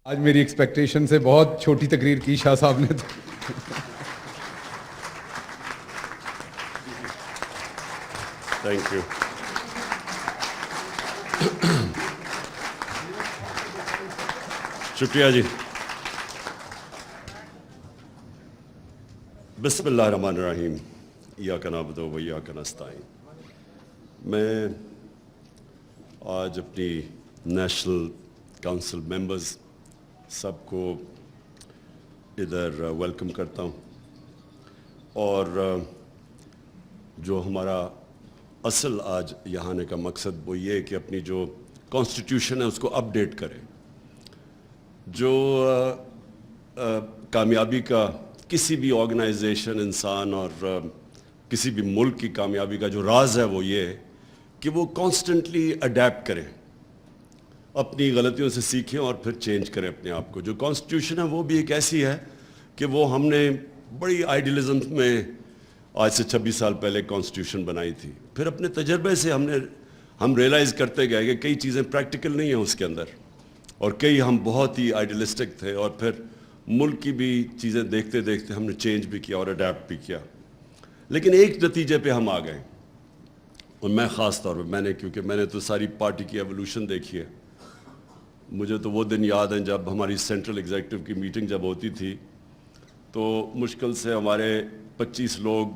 آج میری ایکسپیکٹیشن سے بہت چھوٹی تقریر کی شاہ صاحب نے. Thank you. شکریہ جی. بسم اللہ الرحمن الرحیم. ایاک نعبد و ایاک نستعین. میں آج اپنی نیشنل کونسل ممبرز سب کو ادھر ویلکم کرتا ہوں، اور جو ہمارا اصل آج یہاں آنے کا مقصد وہ یہ کہ اپنی جو کانسٹیٹیوشن ہے اس کو اپ ڈیٹ کریں. جو کامیابی کا کسی بھی آرگنائزیشن، انسان اور کسی بھی ملک کی کامیابی کا جو راز ہے وہ یہ ہے کہ وہ کانسٹنٹلی اڈیپٹ کریں، اپنی غلطیوں سے سیکھیں اور پھر چینج کریں اپنے آپ کو. جو کانسٹیٹیوشن ہے وہ بھی ایک ایسی ہے کہ وہ ہم نے بڑی آئیڈیلزم میں آج سے 26 سال پہلے کانسٹیٹیوشن بنائی تھی. پھر اپنے تجربے سے ہم ریئلائز کرتے گئے کہ کئی چیزیں پریکٹیکل نہیں ہیں اس کے اندر، اور کئی ہم بہت ہی آئیڈیلسٹک تھے، اور پھر ملک کی بھی چیزیں دیکھتے دیکھتے ہم نے چینج بھی کیا اور اڈیپٹ بھی کیا. لیکن ایک نتیجے پہ ہم آ گئے، اور میں خاص طور پہ کیونکہ میں نے تو ساری پارٹی کی ایولیوشن دیکھی ہے. مجھے تو وہ دن یاد ہیں جب ہماری سینٹرل ایگزیکٹو کی میٹنگ جب ہوتی تھی تو مشکل سے ہمارے 25 لوگ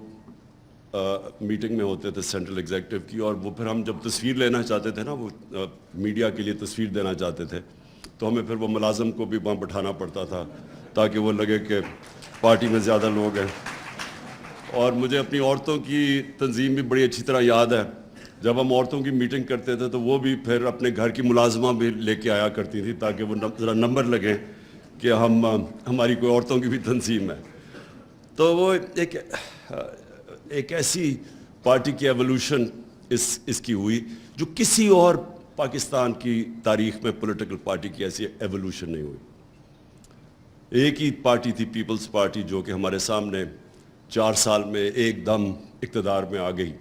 میٹنگ میں ہوتے تھے سینٹرل ایگزیکٹو کی، اور وہ پھر ہم جب تصویر لینا چاہتے تھے نا، وہ میڈیا کے لیے تصویر دینا چاہتے تھے، تو ہمیں پھر وہ ملازم کو بھی وہاں بٹھانا پڑتا تھا تاکہ وہ لگے کہ پارٹی میں زیادہ لوگ ہیں. اور مجھے اپنی عورتوں کی تنظیم بھی بڑی اچھی طرح یاد ہے. جب ہم عورتوں کی میٹنگ کرتے تھے تو وہ بھی پھر اپنے گھر کی ملازمہ بھی لے کے آیا کرتی تھی تاکہ وہ ذرا نمبر لگیں کہ ہماری کوئی عورتوں کی بھی تنظیم ہے. تو وہ ایک ایسی پارٹی کی ایولیوشن اس کی ہوئی جو کسی اور پاکستان کی تاریخ میں پولیٹیکل پارٹی کی ایسی ایولیوشن نہیں ہوئی. ایک ہی پارٹی تھی، پیپلز پارٹی، جو کہ ہمارے سامنے 4 سال میں ایک دم اقتدار میں آ گئی،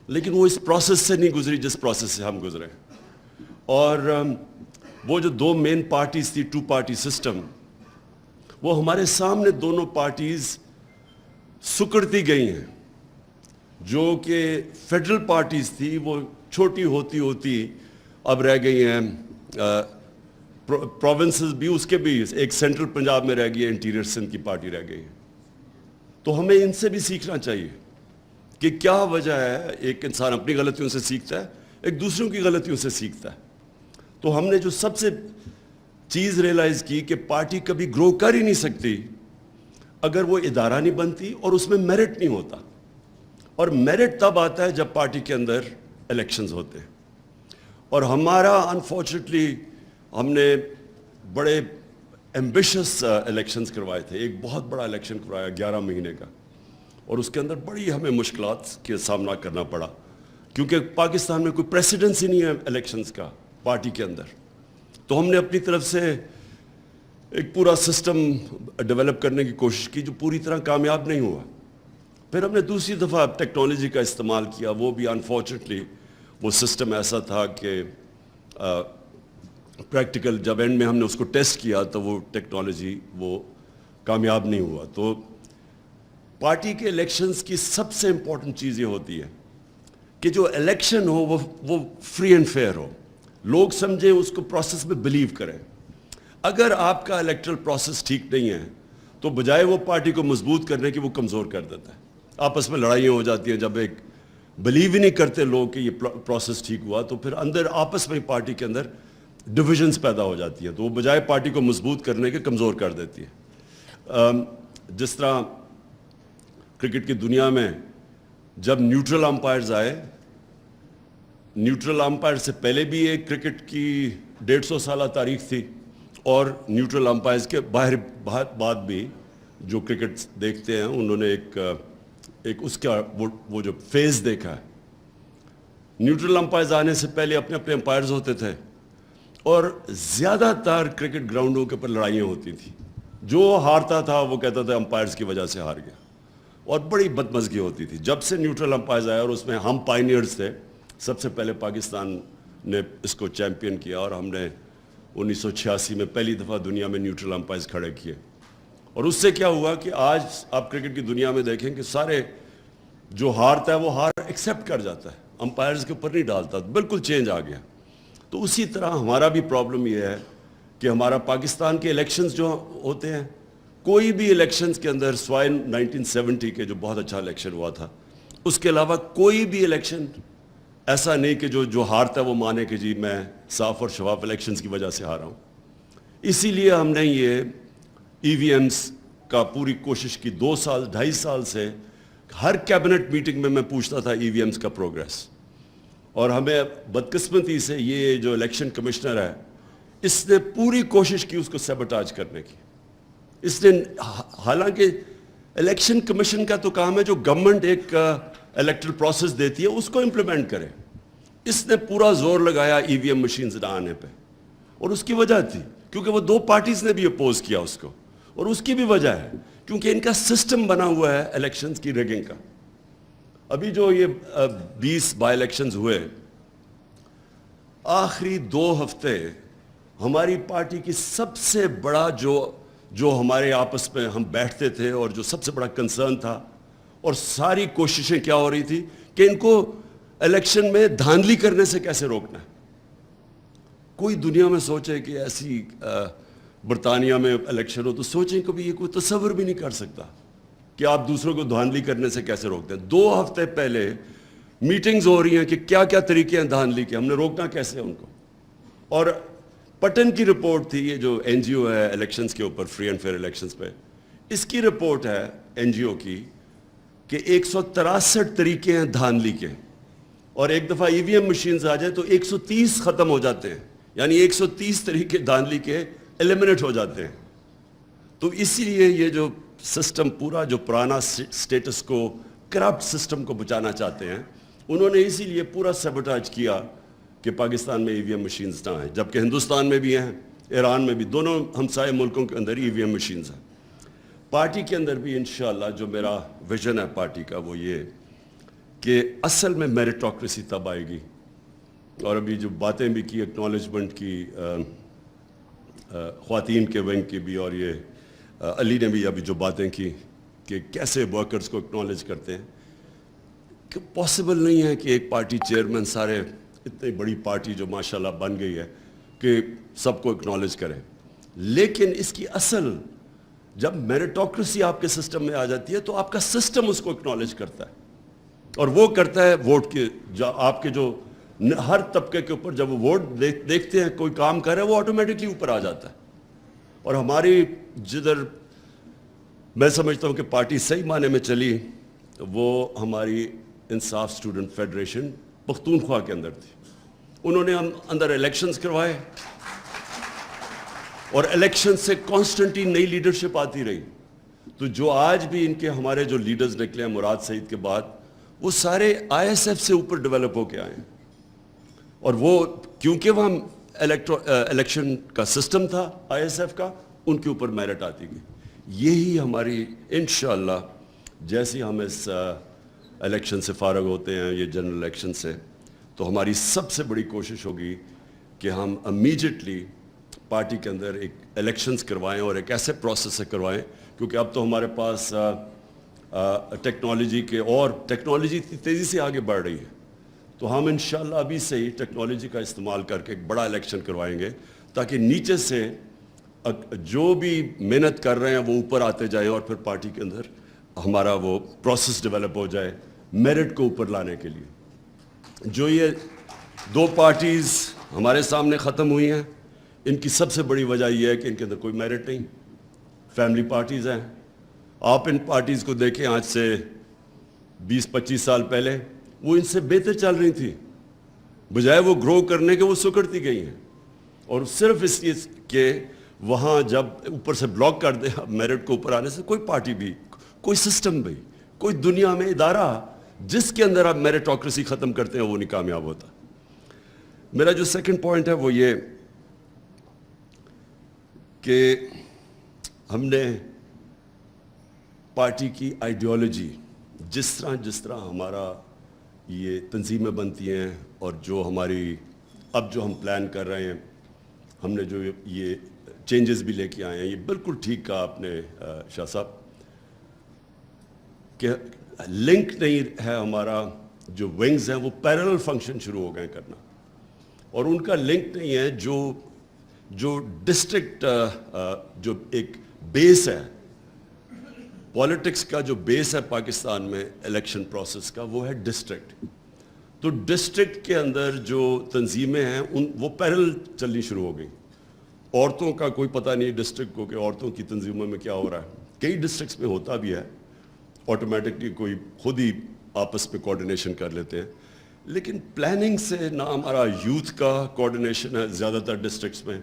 لیکن وہ اس پروسیس سے نہیں گزری جس پروسیس سے ہم گزرے. اور وہ جو 2 مین پارٹیز تھی، 2 پارٹی سسٹم، وہ ہمارے سامنے دونوں پارٹیز سکڑتی گئی ہیں. جو کہ فیڈرل پارٹیز تھی وہ چھوٹی ہوتی ہوتی اب رہ گئی ہیں پروونسز بھی، اس کے بھی ایک سینٹرل پنجاب میں رہ گئی ہے، انٹیریئر سندھ کی پارٹی رہ گئی ہے. تو ہمیں ان سے بھی سیکھنا چاہیے کہ کیا وجہ ہے. ایک انسان اپنی غلطیوں سے سیکھتا ہے، ایک دوسروں کی غلطیوں سے سیکھتا ہے. تو ہم نے جو سب سے چیز ریئلائز کی کہ پارٹی کبھی گرو کر ہی نہیں سکتی اگر وہ ادارہ نہیں بنتی اور اس میں میرٹ نہیں ہوتا. اور میرٹ تب آتا ہے جب پارٹی کے اندر الیکشنز ہوتے ہیں. اور ہمارا انفارچونیٹلی ہم نے بڑے ایمبیشس الیکشنز کروائے تھے. ایک بہت بڑا الیکشن کروایا 11 مہینے کا، اور اس کے اندر بڑی ہمیں مشکلات کے سامنا کرنا پڑا کیونکہ پاکستان میں کوئی پریسیڈنس ہی نہیں ہے الیکشنز کا پارٹی کے اندر. تو ہم نے اپنی طرف سے ایک پورا سسٹم ڈیولپ کرنے کی کوشش کی جو پوری طرح کامیاب نہیں ہوا. پھر ہم نے دوسری دفعہ ٹیکنالوجی کا استعمال کیا، وہ بھی انفارچونیٹلی وہ سسٹم ایسا تھا کہ پریکٹیکل جب اینڈ میں ہم نے اس کو ٹیسٹ کیا تو وہ ٹیکنالوجی وہ کامیاب نہیں ہوا. تو پارٹی کے الیکشنز کی سب سے امپورٹنٹ چیز یہ ہوتی ہے کہ جو الیکشن ہو وہ فری اینڈ فیئر ہو، لوگ سمجھیں اس کو، پروسیس میں بلیو کریں. اگر آپ کا الیکٹرل پروسیس ٹھیک نہیں ہے تو بجائے وہ پارٹی کو مضبوط کرنے کی وہ کمزور کر دیتا ہے. آپس میں لڑائیاں ہو جاتی ہیں جب ایک بلیو ہی نہیں کرتے لوگ کہ یہ پروسیس ٹھیک ہوا، تو پھر اندر آپس میں پارٹی کے اندر ڈویژنز پیدا ہو جاتی ہیں، تو وہ بجائے پارٹی کو مضبوط کرنے کے کمزور کر دیتی ہے. جس طرح کرکٹ کی دنیا میں جب نیوٹرل امپائرز آئے، نیوٹرل امپائر سے پہلے بھی ایک کرکٹ کی 150 سالہ تاریخ تھی، اور نیوٹرل امپائرز کے باہر بعد بھی جو کرکٹ دیکھتے ہیں انہوں نے ایک اس کا وہ جو فیز دیکھا ہے. نیوٹرل امپائرز آنے سے پہلے اپنے امپائرز ہوتے تھے، اور زیادہ تر کرکٹ گراؤنڈوں کے اوپر لڑائیاں ہوتی تھیں. جو ہارتا تھا وہ کہتا تھا امپائرز کی وجہ سے ہار گیا، اور بڑی بدمزگی ہوتی تھی. جب سے نیوٹرل امپائرز آیا، اور اس میں ہم پائنیئرز تھے، سب سے پہلے پاکستان نے اس کو چیمپئن کیا، اور ہم نے 1986 میں پہلی دفعہ دنیا میں نیوٹرل امپائرز کھڑے کیے. اور اس سے کیا ہوا کہ آج آپ کرکٹ کی دنیا میں دیکھیں کہ سارے جو ہارتا ہے وہ ہار ایکسیپٹ کر جاتا ہے, امپائرز کے اوپر نہیں ڈالتا, بالکل چینج آ گیا. تو اسی طرح ہمارا بھی پرابلم یہ ہے کہ ہمارا پاکستان کے الیکشنز جو ہوتے ہیں, کوئی بھی الیکشنز کے اندر سوائے 1970 کے جو بہت اچھا الیکشن ہوا تھا, اس کے علاوہ کوئی بھی الیکشن ایسا نہیں کہ جو ہارتا ہے وہ مانے کہ جی میں صاف اور شفاف الیکشنز کی وجہ سے ہارا ہوں. اسی لیے ہم نے یہ ای وی ایمز کا پوری کوشش کی. 2 سال 2.5 سال سے ہر کیبنٹ میٹنگ میں پوچھتا تھا ای وی ایمز کا پروگریس. اور ہمیں بدقسمتی سے یہ جو الیکشن کمشنر ہے, اس نے پوری کوشش کی اس کو سیبوٹاج کرنے کی. اس نے, حالانکہ الیکشن کمیشن کا تو کام ہے جو گورنمنٹ ایک الیکٹرل پروسیس دیتی ہے اس کو امپلیمنٹ کرے. اس نے پورا زور لگایا ای وی ایم مشینز نہ آنے پہ, اور اس کی وجہ تھی کیونکہ وہ 2 پارٹیز نے بھی اپوز کیا اس کو, اور اس کی بھی وجہ ہے کیونکہ ان کا سسٹم بنا ہوا ہے الیکشنز کی ریگنگ کا. ابھی جو یہ 20 بائی الیکشنز ہوئے, آخری 2 ہفتے ہماری پارٹی کی سب سے بڑا جو ہمارے آپس میں ہم بیٹھتے تھے اور جو سب سے بڑا کنسرن تھا, اور ساری کوششیں کیا ہو رہی تھی کہ ان کو الیکشن میں دھاندلی کرنے سے کیسے روکنا ہے. کوئی دنیا میں سوچے کہ ایسی برطانیہ میں الیکشن ہو تو سوچیں کبھی, یہ کوئی تصور بھی نہیں کر سکتا کہ آپ دوسروں کو دھاندلی کرنے سے کیسے روکتے ہیں. 2 ہفتے پہلے میٹنگز ہو رہی ہیں کہ کیا کیا طریقے ہیں دھاندلی کے, ہم نے روکنا کیسے ان کو. اور پٹن کی رپورٹ تھی, یہ جو این جی او ہے الیکشنز کے اوپر, فری اینڈ فیئر الیکشنز پہ, اس کی رپورٹ ہے این جی او کی کہ 163 طریقے ہیں دھاندلی کے, اور ایک دفعہ ای وی ایم مشینز آ جائے تو 130 ختم ہو جاتے ہیں, یعنی 130 طریقے دھاندلی کے ایلیمنیٹ ہو جاتے ہیں. تو اسی لیے یہ جو سسٹم پورا جو پرانا سٹیٹس کو, کرپٹ سسٹم کو بچانا چاہتے ہیں, انہوں نے اسی لیے پورا سیبوٹاج کیا کہ پاکستان میں ای وی ایم مشینز نہ آئیں, جبکہ ہندوستان میں بھی ہیں, ایران میں بھی, دونوں ہمسائے ملکوں کے اندر ای وی ایم مشینز ہیں. پارٹی کے اندر بھی انشاءاللہ جو میرا ویژن ہے پارٹی کا وہ یہ کہ اصل میں میریٹوکریسی تب آئے گی. اور ابھی جو باتیں بھی کی ایکنالجمنٹ کی, خواتین کے ونگ کی بھی, اور یہ علی نے بھی ابھی جو باتیں کی کہ کیسے ورکرز کو اکنالج کرتے ہیں, کہ پاسبل نہیں ہے کہ ایک پارٹی چیئرمین سارے اتنی بڑی پارٹی جو ماشاءاللہ بن گئی ہے کہ سب کو اکنالج کرے. لیکن اس کی اصل جب میریٹوکریسی آپ کے سسٹم میں آ جاتی ہے تو آپ کا سسٹم اس کو اکنالج کرتا ہے, اور وہ کرتا ہے ووٹ کے, جو آپ کے جو ہر طبقے کے اوپر جب وہ ووٹ دیکھتے ہیں کوئی کام کر رہا ہے وہ آٹومیٹکلی اوپر آ جاتا ہے. اور ہماری جدھر میں سمجھتا ہوں کہ پارٹی صحیح معنی میں چلی وہ ہماری انصاف اسٹوڈنٹ فیڈریشن پختونخوا کے اندر تھی. انہوں نے ہم اندر الیکشنز کروائے, اور الیکشن سے کانسٹنٹلی نئی لیڈرشپ آتی رہی. تو جو آج بھی ان کے ہمارے جو لیڈرز نکلے ہیں مراد سعید کے بعد, وہ سارے آئی ایس ایف سے اوپر ڈیولپ ہو کے آئے ہیں. اور وہ کیونکہ وہاں الیکشن کا سسٹم تھا آئی ایس ایف کا, ان کے اوپر میرٹ آتی گئی. یہی ہماری انشاءاللہ جیسے ہم اس الیکشن سے فارغ ہوتے ہیں, یہ جنرل الیکشن سے, تو ہماری سب سے بڑی کوشش ہوگی کہ ہم امیجیٹلی پارٹی کے اندر ایک الیکشنز کروائیں, اور ایک ایسے پروسیس سے کروائیں, کیونکہ اب تو ہمارے پاس ٹیکنالوجی کے, اور ٹیکنالوجی تیزی سے آگے بڑھ رہی ہے. تو ہم انشاءاللہ ابھی سے ہی ٹیکنالوجی کا استعمال کر کے ایک بڑا الیکشن کروائیں گے, تاکہ نیچے سے جو بھی محنت کر رہے ہیں وہ اوپر آتے جائیں, اور پھر پارٹی کے اندر ہمارا وہ پروسیس ڈیولپ ہو جائے میرٹ کو اوپر لانے کے لیے. جو یہ 2 پارٹیز ہمارے سامنے ختم ہوئی ہیں, ان کی سب سے بڑی وجہ یہ ہے کہ ان کے اندر کوئی میرٹ نہیں, فیملی پارٹیز ہیں. آپ ان پارٹیز کو دیکھیں آج سے 20-25 سال پہلے وہ ان سے بہتر چل رہی تھی, بجائے وہ گرو کرنے کے وہ سکڑتی گئی ہیں. اور صرف اس لیے کہ وہاں جب اوپر سے بلاک کر دیں میرٹ کو اوپر آنے سے, کوئی پارٹی بھی, کوئی سسٹم بھی, کوئی دنیا میں ادارہ جس کے اندر آپ میریٹوکریسی ختم کرتے ہیں وہ نہیں کامیاب ہوتا. میرا جو سیکنڈ پوائنٹ ہے وہ یہ کہ ہم نے پارٹی کی آئیڈیالوجی, جس طرح ہمارا یہ تنظیمیں بنتی ہیں, اور جو ہماری اب جو ہم پلان کر رہے ہیں ہم نے جو یہ چینجز بھی لے کے آئے ہیں, یہ بالکل ٹھیک کہا آپ نے شاہ صاحب کہ لنک نہیں ہے ہمارا, جو ونگز ہیں وہ پیرلل فنکشن شروع ہو گئے کرنا, اور ان کا لنک نہیں ہے جو ڈسٹرکٹ جو ایک بیس ہے پالیٹکس کا, جو بیس ہے پاکستان میں الیکشن پروسیس کا, وہ ہے ڈسٹرکٹ. تو ڈسٹرکٹ کے اندر جو تنظیمیں ہیں وہ پیرل چلنی شروع ہو گئیں. عورتوں کا کوئی پتہ نہیں ڈسٹرکٹ کو کہ عورتوں کی تنظیموں میں کیا ہو رہا ہے. کئی ڈسٹرکٹس میں ہوتا بھی ہے, آٹومیٹکلی کوئی خود ہی آپس میں کوارڈینیشن کر لیتے ہیں, لیکن پلاننگ سے نہ ہمارا یوتھ کا کوارڈینیشن ہے زیادہ تر ڈسٹرکٹس میں,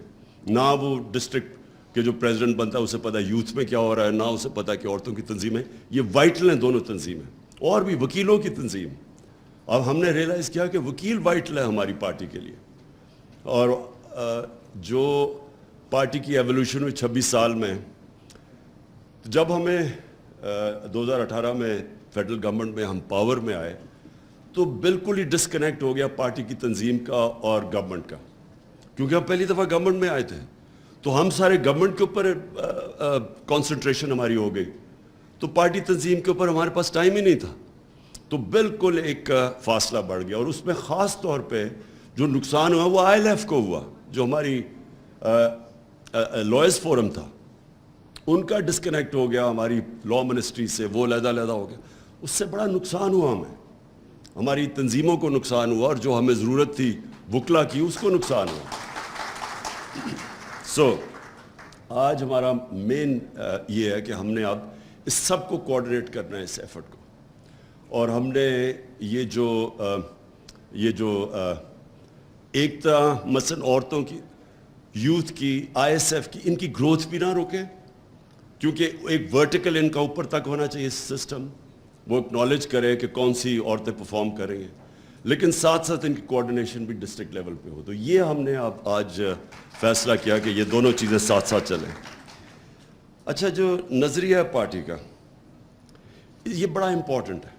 نہ وہ ڈسٹرکٹ کہ جو پریزیڈنٹ بنتا ہے اسے پتہ ہے یوتھ میں کیا ہو رہا ہے, نہ اسے پتہ ہے کہ عورتوں کی تنظیمیں. یہ وائٹل ہیں دونوں تنظیمیں, اور بھی وکیلوں کی تنظیم. اب ہم نے ریئلائز کیا کہ وکیل وائٹل ہے ہماری پارٹی کے لیے. اور جو پارٹی کی ایولیوشن ہوئی 26 سال میں, جب ہمیں 2018 میں فیڈرل گورنمنٹ میں ہم پاور میں آئے تو بالکل ہی ڈسکنیکٹ ہو گیا پارٹی کی تنظیم کا اور گورنمنٹ کا, کیونکہ ہم پہلی دفعہ گورنمنٹ میں آئے تھے تو ہم سارے گورنمنٹ کے اوپر کانسنٹریشن ہماری ہو گئی, تو پارٹی تنظیم کے اوپر ہمارے پاس ٹائم ہی نہیں تھا. تو بالکل ایک فاصلہ بڑھ گیا, اور اس میں خاص طور پہ جو نقصان ہوا وہ ILF کو ہوا, جو ہماری لائرز فورم تھا ان کا ڈسکنیکٹ ہو گیا ہماری لا منسٹری سے, وہ علیحدہ ہو گیا. اس سے بڑا نقصان ہوا ہمیں, ہماری تنظیموں کو نقصان ہوا, اور جو ہمیں ضرورت تھی وکلا کی اس کو نقصان ہوا. سو آج ہمارا مین یہ ہے کہ ہم نے اب اس سب کو کوآرڈینیٹ کرنا ہے, اس ایفرٹ کو. اور ہم نے یہ جو ایک طرح مثلا عورتوں کی, یوتھ کی, ISF کی, ان کی گروتھ بھی نہ روکیں, کیونکہ ایک ورٹیکل ان کا اوپر تک ہونا چاہیے سسٹم, وہ اکنالج کرے کہ کون سی عورتیں پرفارم کریں گے, لیکن ساتھ ساتھ ان کی کوآرڈینیشن بھی ڈسٹرکٹ لیول پہ ہو. تو یہ ہم نے اب آج فیصلہ کیا کہ یہ دونوں چیزیں ساتھ ساتھ چلیں. اچھا, جو نظریہ ہے پارٹی کا یہ بڑا امپورٹنٹ ہے.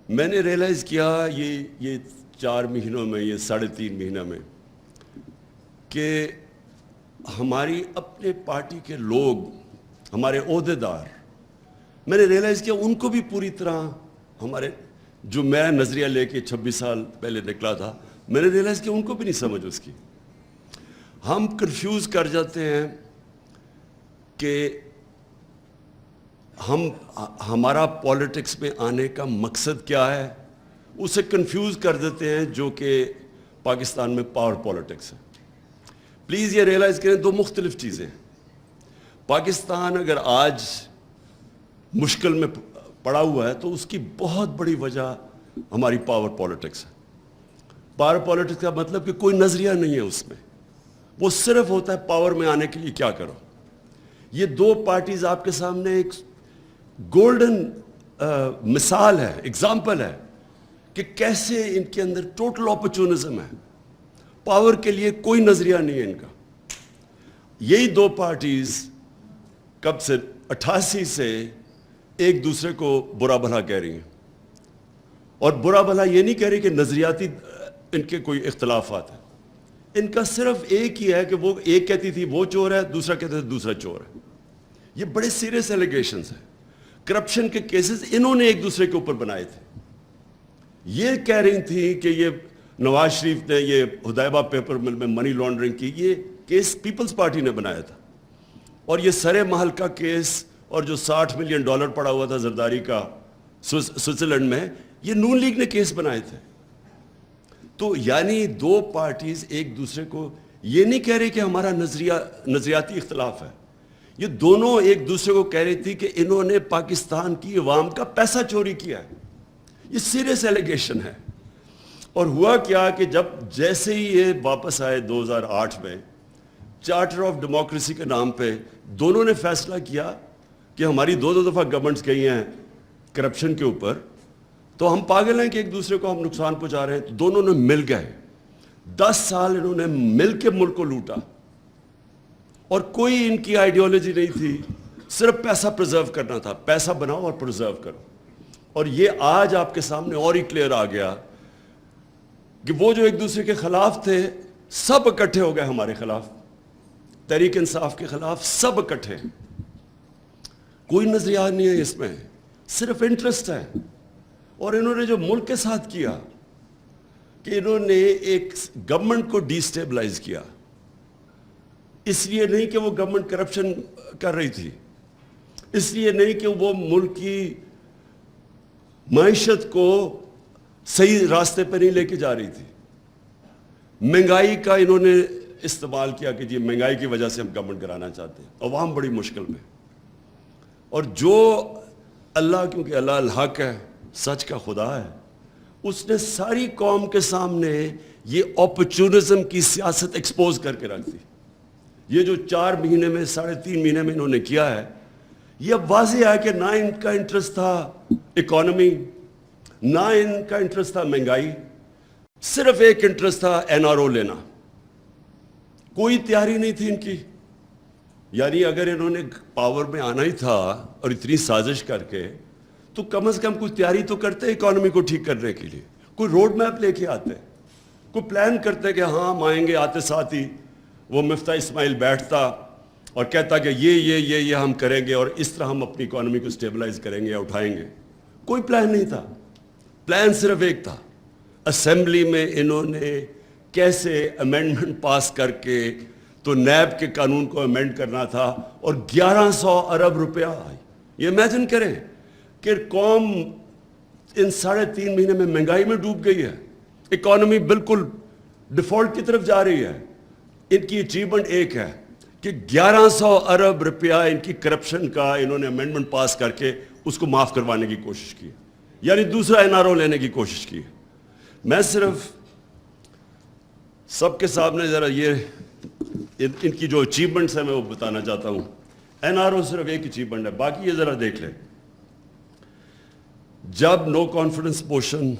میں نے ریئلائز کیا یہ 4 مہینوں میں, یہ 3.5 مہینہ میں, کہ ہماری اپنے پارٹی کے لوگ, ہمارے عہدیدار, میں نے ریئلائز کیا ان کو بھی پوری طرح ہمارے جو میں نظریہ لے کے 26 سال پہلے نکلا تھا, میں نے ریئلائز کیا ان کو بھی نہیں سمجھ اس کی. ہم کنفیوز کر جاتے ہیں کہ ہمارا پالیٹکس میں آنے کا مقصد کیا ہے, اسے کنفیوز کر دیتے ہیں جو کہ پاکستان میں پاور پالیٹکس ہے. پلیز یہ ریئلائز کریں, 2 مختلف چیزیں ہیں. پاکستان اگر آج مشکل میں پڑا ہوا ہے تو اس کی بہت بڑی وجہ ہماری پاور پالیٹکس ہے. پاور پالیٹکس کا مطلب کہ کوئی نظریہ نہیں ہے اس میں, وہ صرف ہوتا ہے پاور میں آنے کے لیے کیا کرو. یہ 2 پارٹیز آپ کے سامنے ایک گولڈن مثال ہے, ایگزامپل ہے کہ کیسے ان کے اندر ٹوٹل اپرچونزم ہے, پاور کے لیے کوئی نظریہ نہیں ہے ان کا. یہی 2 پارٹیز کب سے 88 سے ایک دوسرے کو برا بھلا کہہ رہی ہیں, اور برا بھلا یہ نہیں کہہ رہی کہ نظریاتی ان کے کوئی اختلافات ہیں. ان کا صرف ایک ہی ہے کہ وہ ایک کہتی تھی وہ چور ہے, دوسرا کہتے تھے دوسرا چور ہے. یہ بڑے سیریس ایلیگیشنز ہیں. کرپشن کے کیسز انہوں نے ایک دوسرے کے اوپر بنائے تھے. یہ کہہ رہی تھی کہ یہ نواز شریف نے یہ ہدایبہ پیپر مل میں منی لانڈرنگ کی, یہ کیس پیپلز پارٹی نے بنایا تھا. اور یہ سرے محل کا کیس اور جو $60 ملین پڑا ہوا تھا زرداری کا سوئٹزرلینڈ میں, یہ نون لیگ نے کیس بنائے تھے. تو یعنی 2 پارٹیز ایک دوسرے کو یہ نہیں کہہ رہی کہ ہمارا نظریاتی اختلاف ہے, یہ دونوں ایک دوسرے کو کہہ رہی تھی کہ انہوں نے پاکستان کی عوام کا پیسہ چوری کیا ہے. یہ سیریس ایلیگیشن ہے. اور ہوا کیا کہ جیسے ہی یہ واپس آئے 2008 میں, چارٹر آف ڈیموکریسی کے نام پہ دونوں نے فیصلہ کیا کہ ہماری 2 دفعہ گورنمنٹس گئی ہیں کرپشن کے اوپر, تو ہم پاگل ہیں کہ ایک دوسرے کو ہم نقصان پہنچا رہے ہیں. دونوں نے مل گئے, 10 سال انہوں نے مل کے ملک کو لوٹا, اور کوئی ان کی آئیڈیالوجی نہیں تھی, صرف پیسہ پرزرو کرنا تھا. پیسہ بناؤ اور پرزرو کرو. اور یہ آج آپ کے سامنے اور ہی کلیئر آ گیا کہ وہ جو ایک دوسرے کے خلاف تھے سب اکٹھے ہو گئے ہمارے خلاف, تحریک انصاف کے خلاف سب اکٹھے. کوئی نظریات نہیں ہے اس میں, صرف انٹرسٹ ہے. اور انہوں نے جو ملک کے ساتھ کیا کہ انہوں نے ایک گورنمنٹ کو ڈی سٹیبلائز کیا, اس لیے نہیں کہ وہ گورنمنٹ کرپشن کر رہی تھی, اس لیے نہیں کہ وہ ملک کی معیشت کو صحیح راستے پہ نہیں لے کے جا رہی تھی. مہنگائی کا انہوں نے استعمال کیا کہ جی مہنگائی کی وجہ سے ہم گورنمنٹ کرانا چاہتے ہیں, عوام بڑی مشکل میں. اور جو اللہ, کیونکہ اللہ الحق ہے, سچ کا خدا ہے, اس نے ساری قوم کے سامنے یہ اپرچونزم کی سیاست ایکسپوز کر کے رکھ دی. یہ جو 4 مہینے میں 3.5 مہینے میں انہوں نے کیا ہے, یہ اب واضح ہے کہ نہ ان کا انٹرسٹ تھا اکانومی, نہ ان کا انٹرسٹ تھا مہنگائی, صرف ایک انٹرسٹ تھا NRO لینا. کوئی تیاری نہیں تھی ان کی. یعنی اگر انہوں نے پاور میں آنا ہی تھا اور اتنی سازش کر کے, تو کم از کم کوئی تیاری تو کرتے اکانومی کو ٹھیک کرنے کے لیے, کوئی روڈ میپ لے کے آتے, کوئی پلان کرتے کہ ہاں ہم آئیں گے. آتے ساتھ ہی وہ مفتاح اسماعیل بیٹھتا اور کہتا کہ یہ ہم کریں گے اور اس طرح ہم اپنی اکانومی کو سٹیبلائز کریں گے یا اٹھائیں گے. کوئی پلان نہیں تھا. پلان صرف ایک تھا, اسمبلی میں انہوں نے کیسے امینڈمنٹ پاس کر کے تو نیب کے قانون کو امینڈ کرنا تھا, اور 1100 ارب روپیہ. یہ امیجن کریں کہ قوم ان 3.5 مہینے میں مہنگائی میں ڈوب گئی ہے, اکانومی بالکل ڈیفالٹ کی طرف جا رہی ہے. ان کی اچیومنٹ ایک ہے کہ 1100 ارب روپیہ ان کی کرپشن کا انہوں نے امینڈمنٹ پاس کر کے اس کو معاف کروانے کی کوشش کی, یعنی دوسرا NRO لینے کی کوشش کی. میں صرف سب کے سامنے ذرا یہ ان کی جو اچیومنٹس ہیں میں وہ بتانا چاہتا ہوں. NRO صرف ایک اچیومنٹ ہے, باقی یہ ذرا دیکھ لیں. جب نو کانفیڈنس موشن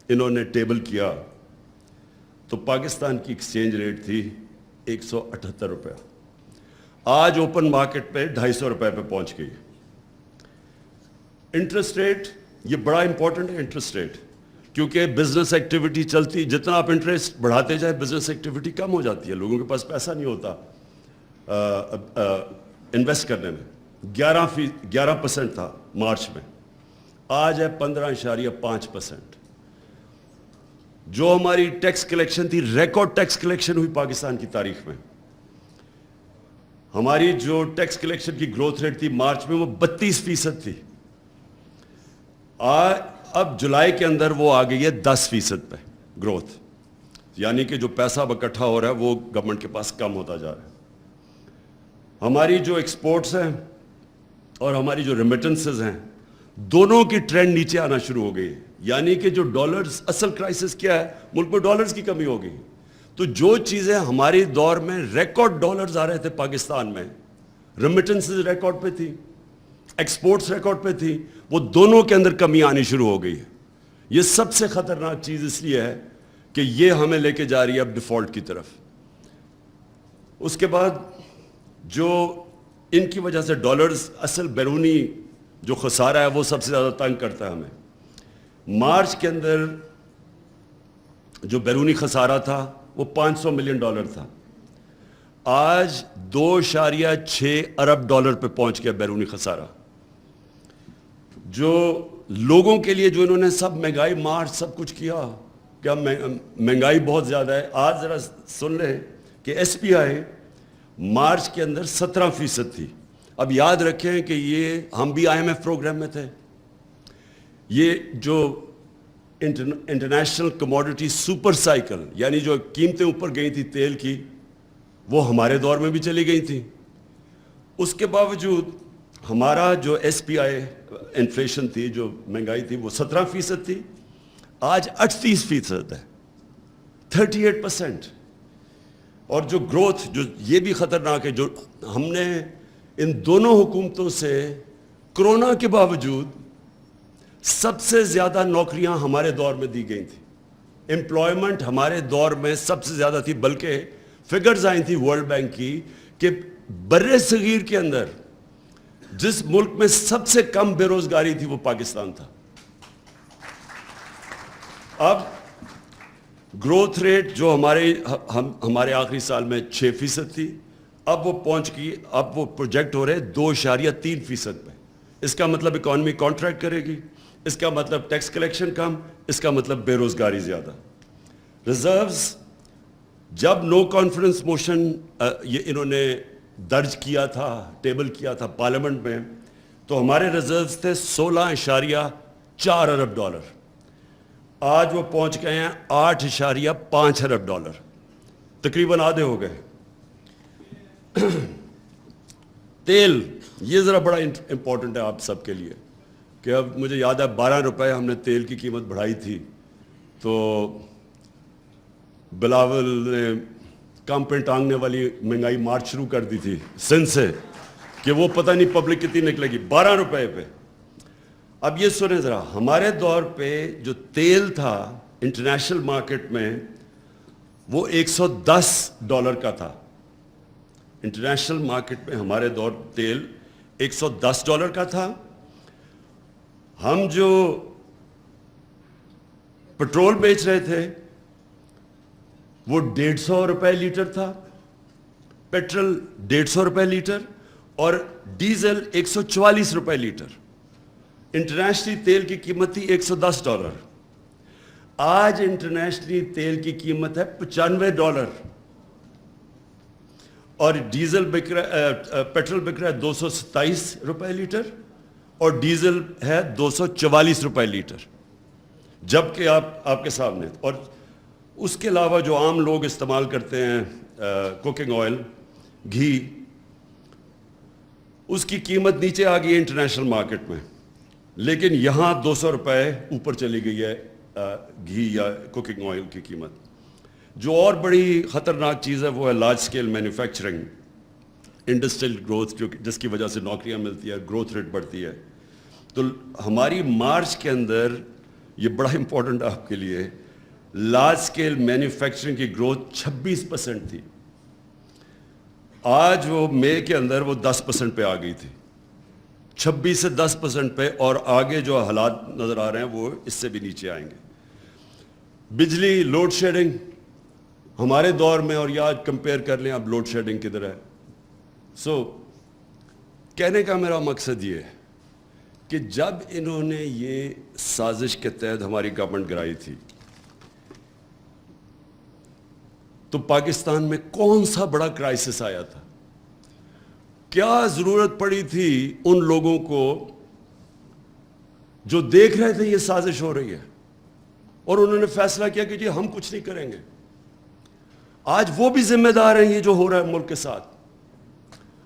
انہوں نے ٹیبل کیا تو پاکستان کی ایکسچینج ریٹ تھی 178 روپیہ. آج اوپن مارکیٹ پہ 250 روپے پہ پہنچ گئی. انٹرسٹ ریٹ, یہ بڑا امپورٹنٹ ہے انٹرسٹ ریٹ, کیونکہ بزنس ایکٹیویٹی چلتی, جتنا آپ انٹرسٹ بڑھاتے جائیں بزنس ایکٹیویٹی کم ہو جاتی ہے, لوگوں کے پاس پیسہ نہیں ہوتا انویسٹ کرنے میں. 11% تھا مارچ میں, آج ہے 15.5%. جو ہماری ٹیکس کلیکشن تھی, ریکارڈ ٹیکس کلیکشن ہوئی پاکستان کی تاریخ میں. ہماری جو ٹیکس کلیکشن کی گروتھ ریٹ تھی مارچ میں وہ 32% تھی. اب جولائی کے اندر وہ آ گئی ہے 10% پہ گروتھ, یعنی کہ جو پیسہ اب اکٹھا ہو رہا ہے وہ گورنمنٹ کے پاس کم ہوتا جا رہا ہے. ہماری جو ایکسپورٹس ہیں اور ہماری جو ریمیٹنسز ہیں, دونوں کی ٹرینڈ نیچے آنا شروع ہو گئی. یعنی کہ جو ڈالرز, اصل کرائسس کیا ہے, ملک میں ڈالرز کی کمی ہو گئی. تو جو چیزیں ہماری دور میں ریکارڈ ڈالرز آ رہے تھے پاکستان میں, ریمیٹنسز ریکارڈ پہ تھی, ایکسپورٹس ریکارڈ پہ تھی, وہ دونوں کے اندر کمی آنی شروع ہو گئی ہے. یہ سب سے خطرناک چیز اس لیے ہے کہ یہ ہمیں لے کے جا رہی ہے اب ڈیفالٹ کی طرف. اس کے بعد جو ان کی وجہ سے ڈالرز, اصل بیرونی جو خسارہ ہے وہ سب سے زیادہ تنگ کرتا ہے ہمیں. مارچ کے اندر جو بیرونی خسارہ تھا وہ $500 ملین تھا, آج 2.6 ارب ڈالر پہ پہنچ گیا بیرونی خسارہ. جو لوگوں کے لیے جو انہوں نے سب مہنگائی مارچ سب کچھ کیا, کیا مہنگائی بہت زیادہ ہے. آج ذرا سن لیں کہ SPI مارچ کے اندر 17% تھی. اب یاد رکھیں کہ یہ ہم بھی IMF پروگرام میں تھے. یہ جو انٹرنیشنل کموڈٹی سپر سائیکل, یعنی جو قیمتیں اوپر گئی تھی تیل کی, وہ ہمارے دور میں بھی چلی گئی تھی. اس کے باوجود ہمارا جو SPI انفلیشن تھی, جو مہنگائی تھی, وہ 17% تھی, آج 38% ہے, 38%. اور جو گروتھ, جو یہ بھی خطرناک ہے, جو ہم نے ان دونوں حکومتوں سے کرونا کے باوجود سب سے زیادہ نوکریاں ہمارے دور میں دی گئی تھیں. امپلائمنٹ ہمارے دور میں سب سے زیادہ تھی, بلکہ فگرز آئی تھی ورلڈ بینک کی کہ بر صغیر کے اندر جس ملک میں سب سے کم بے روزگاری تھی وہ پاکستان تھا. اب گروتھ ریٹ جو ہمارے آخری سال میں 6% تھی، اب وہ پہنچ گئی، اب وہ پروجیکٹ ہو رہے 2.3% پہ. اس کا مطلب اکانومی کانٹریکٹ کرے گی، اس کا مطلب ٹیکس کلیکشن کم، اس کا مطلب بے روزگاری زیادہ. ریزروز جب نو کانفیڈنس موشن یہ انہوں نے درج کیا تھا، ٹیبل کیا تھا پارلیمنٹ میں، تو ہمارے ریزروز تھے 16.4 ارب ڈالر. آج وہ پہنچ گئے ہیں 8.5 ارب ڈالر، تقریباً آدھے ہو گئے. تیل، یہ ذرا بڑا امپورٹنٹ ہے آپ سب کے لیے کہ اب مجھے یاد ہے 12 روپے ہم نے تیل کی قیمت بڑھائی تھی، تو بلاول نے کم پہ ٹانگنے والی مہنگائی مارچ شروع کر دی تھی سندھ سے کہ وہ پتہ نہیں پبلک کتنی نکلے گی 12 روپے پہ. اب یہ سنیں ذرا، ہمارے دور پہ جو تیل تھا انٹرنیشنل مارکیٹ میں وہ $110 کا تھا. انٹرنیشنل مارکیٹ میں ہمارے دور تیل $110 کا تھا. ہم جو پٹرول بیچ رہے تھے وہ 150 روپے لیٹر تھا، پیٹرول 150 روپے لیٹر اور ڈیزل 144 روپے لیٹر. انٹرنیشنلی تیل کی قیمت تھی $110. آج انٹرنیشنلی تیل کی قیمت ہے $95 اور ڈیزل پیٹرول بک رہا ہے 227 روپے لیٹر اور ڈیزل ہے 244 روپے لیٹر، جبکہ آپ کے سامنے. اور اس کے علاوہ جو عام لوگ استعمال کرتے ہیں کوکنگ آئل، گھی، اس کی قیمت نیچے آ گئی ہے انٹرنیشنل مارکیٹ میں، لیکن یہاں 200 روپے اوپر چلی گئی ہے گھی یا کوکنگ آئل کی قیمت. جو اور بڑی خطرناک چیز ہے وہ ہے large scale manufacturing, industrial growth, جس کی وجہ سے نوکریاں ملتی ہے، گروتھ ریٹ بڑھتی ہے. تو ہماری مارچ کے اندر یہ بڑا امپورٹنٹ ہے آپ کے لیے، لارج اسکیل مینوفیکچرنگ کی گروتھ 26% تھی. آج وہ مئی کے اندر وہ 10% پہ آ گئی تھی، 26 سے 10% پہ، اور آگے جو حالات نظر آ رہے ہیں وہ اس سے بھی نیچے آئیں گے. بجلی لوڈ شیڈنگ ہمارے دور میں اور یہ آج کمپیئر کر لیں اب لوڈ شیڈنگ کدھر ہے. کہنے کا میرا مقصد یہ ہے کہ جب انہوں نے یہ سازش کے تحت ہماری گورنمنٹ گرائی تھی تو پاکستان میں کون سا بڑا کرائسس آیا تھا؟ کیا ضرورت پڑی تھی ان لوگوں کو جو دیکھ رہے تھے یہ سازش ہو رہی ہے اور انہوں نے فیصلہ کیا کہ جی ہم کچھ نہیں کریں گے. آج وہ بھی ذمہ دار ہیں یہ جو ہو رہا ہے ملک کے ساتھ.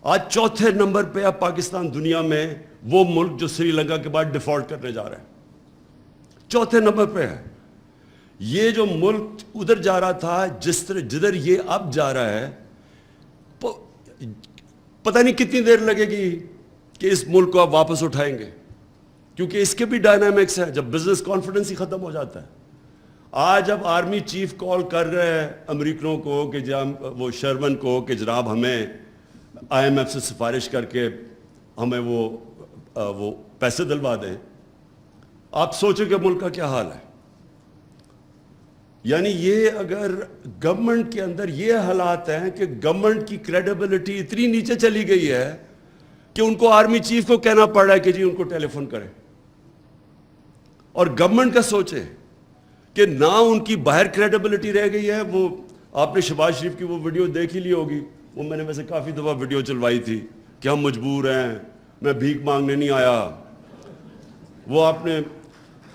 آج 4تھے نمبر پہ اب پاکستان دنیا میں وہ ملک جو سری لنکا کے بعد ڈیفالٹ کرنے جا رہا ہے، 4تھے نمبر پہ ہے. یہ جو ملک ادھر جا رہا تھا جدھر یہ اب جا رہا ہے، پتہ نہیں کتنی دیر لگے گی کہ اس ملک کو آپ واپس اٹھائیں گے، کیونکہ اس کے بھی ڈائنامکس ہیں. جب بزنس کانفیڈنس ہی ختم ہو جاتا ہے. آج اب آرمی چیف کال کر رہے ہیں امریکنوں کو کہ وہ شرمن کو کہ جناب ہمیں IMF سے سفارش کر کے ہمیں وہ پیسے دلوا دیں. آپ سوچیں کہ ملک کا کیا حال ہے. یعنی یہ اگر گورنمنٹ کے اندر یہ حالات ہیں کہ گورنمنٹ کی کریڈیبلٹی اتنی نیچے چلی گئی ہے کہ ان کو آرمی چیف کو کہنا پڑ رہا ہے کہ جی ان کو ٹیلی فون کریں. اور گورنمنٹ کا سوچے کہ نہ ان کی باہر کریڈیبلٹی رہ گئی ہے. وہ آپ نے شہباز شریف کی وہ ویڈیو دیکھ ہی لی ہوگی، وہ میں نے ویسے کافی دفعہ ویڈیو چلوائی تھی کہ ہم مجبور ہیں، میں بھیک مانگنے نہیں آیا. وہ آپ نے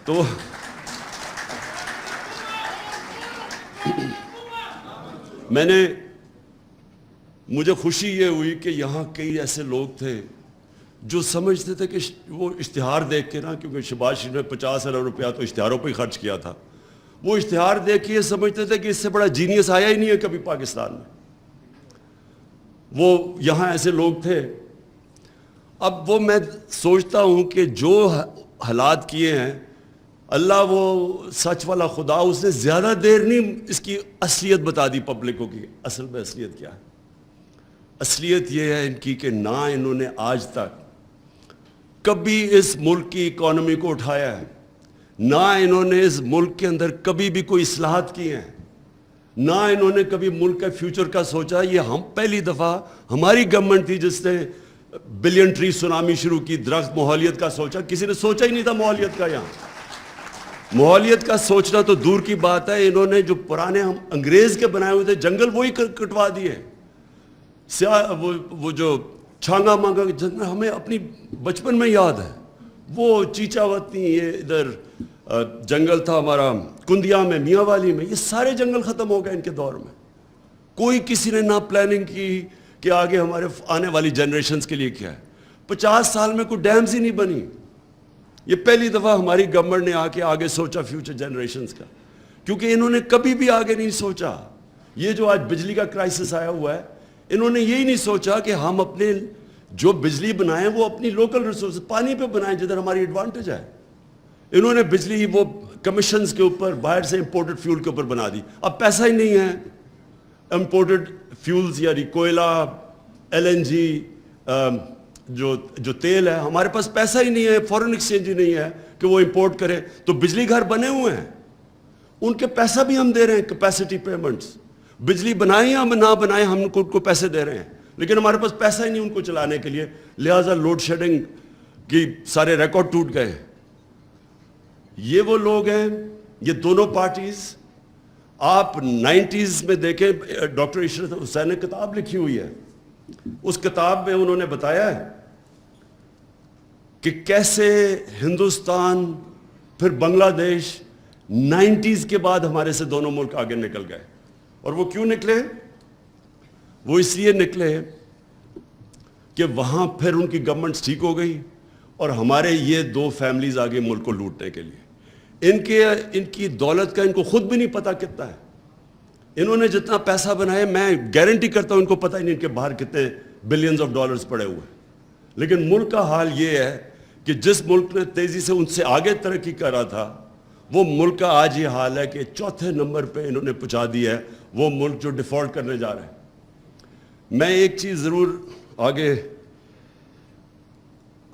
تو مجھے خوشی یہ ہوئی کہ یہاں کئی ایسے لوگ تھے جو سمجھتے تھے کہ وہ اشتہار دیکھ کے نا، کیونکہ شہباز شریف نے 50 ارب روپیہ تو اشتہاروں پہ ہی خرچ کیا تھا، وہ اشتہار دیکھ کے یہ سمجھتے تھے کہ اس سے بڑا جینیس آیا ہی نہیں ہے کبھی پاکستان میں. وہ یہاں ایسے لوگ تھے. اب وہ میں سوچتا ہوں کہ جو حالات کیے ہیں اللہ وہ سچ والا خدا، اس نے زیادہ دیر نہیں اس کی اصلیت بتا دی پبلک کو کہ اصل میں اصلیت کیا ہے. اصلیت یہ ہے ان کی کہ نہ انہوں نے آج تک کبھی اس ملک کی اکانومی کو اٹھایا ہے، نہ انہوں نے اس ملک کے اندر کبھی بھی کوئی اصلاحات کی ہیں. نہ انہوں نے کبھی ملک کے فیوچر کا سوچا. یہ ہم پہلی دفعہ ہماری گورنمنٹ تھی جس نے بلین ٹری سونامی شروع کی, درخت ماحولیت کا سوچا. کسی نے سوچا ہی نہیں تھا ماحولیت کا. یہاں ماحولیت کا سوچنا تو دور کی بات ہے, انہوں نے جو پرانے ہم انگریز کے بنائے ہوئے تھے جنگل وہی کٹوا دیے. وہ جو چھانگا مانگا جنگل ہمیں اپنی بچپن میں یاد ہے, وہ چیچا وطنی, یہ ادھر جنگل تھا ہمارا کندیا میں, میاں والی میں, یہ سارے جنگل ختم ہو گئے ان کے دور میں. کوئی کسی نے نہ پلاننگ کی کہ آگے ہمارے آنے والی جنریشنز کے لیے کیا ہے. 50 سال میں کوئی ڈیمز ہی نہیں بنی. یہ پہلی دفعہ ہماری گورنمنٹ نے آ کے آگے سوچا فیوچر جنریشنز کا, کیونکہ انہوں نے کبھی بھی آگے نہیں سوچا. یہ جو آج بجلی کا کرائسس آیا ہوا ہے, انہوں نے یہی نہیں سوچا کہ ہم اپنے جو بجلی بنائیں وہ اپنی لوکل ریسورس پانی پہ بنائیں جدھر ہماری ایڈوانٹیج ہے. انہوں نے بجلی وہ کمیشنز کے اوپر باہر سے امپورٹڈ فیول کے اوپر بنا دی. اب پیسہ ہی نہیں ہے امپورٹڈ فیولز, یعنی کوئلہ, LNG, جو تیل ہے, ہمارے پاس پیسہ ہی نہیں ہے, فورن ایکسچینج ہی نہیں ہے کہ وہ امپورٹ کرے. تو بجلی گھر بنے ہوئے ہیں, ان کے پیسہ بھی ہم دے رہے ہیں, کیپیسٹی پیمنٹس. بجلی بنائیں یا نہ بنائیں ہم ان کو پیسے دے رہے ہیں, لیکن ہمارے پاس پیسہ ہی نہیں ان کو چلانے کے لیے. لہٰذا لوڈ شیڈنگ کی سارے ریکارڈ ٹوٹ گئے. یہ وہ لوگ ہیں, یہ دونوں پارٹیز. آپ 90s میں دیکھیں, ڈاکٹر عشرت حسین نے کتاب لکھی ہوئی ہے, اس کتاب میں انہوں نے بتایا ہے کہ کیسے ہندوستان پھر بنگلہ دیش 90s کے بعد ہمارے سے دونوں ملک آگے نکل گئے. اور وہ کیوں نکلے؟ وہ اس لیے نکلے کہ وہاں پھر ان کی گورنمنٹس ٹھیک ہو گئی اور ہمارے یہ دو فیملیز آگے ملک کو لوٹنے کے لیے. ان کی دولت کا ان کو خود بھی نہیں پتا کتنا ہے. انہوں نے جتنا پیسہ بنایا, میں گارنٹی کرتا ہوں ان کو پتہ ہی نہیں ان کے باہر کتنے بلینز آف ڈالرز پڑے ہوئے. لیکن ملک کا حال یہ ہے کہ جس ملک نے تیزی سے ان سے آگے ترقی کر رہا تھا, وہ ملک کا آج یہ حال ہے کہ چوتھے نمبر پہ انہوں نے پہنچا دیا ہے, وہ ملک جو ڈیفالٹ کرنے جا رہے ہیں. میں ایک چیز ضرور آگے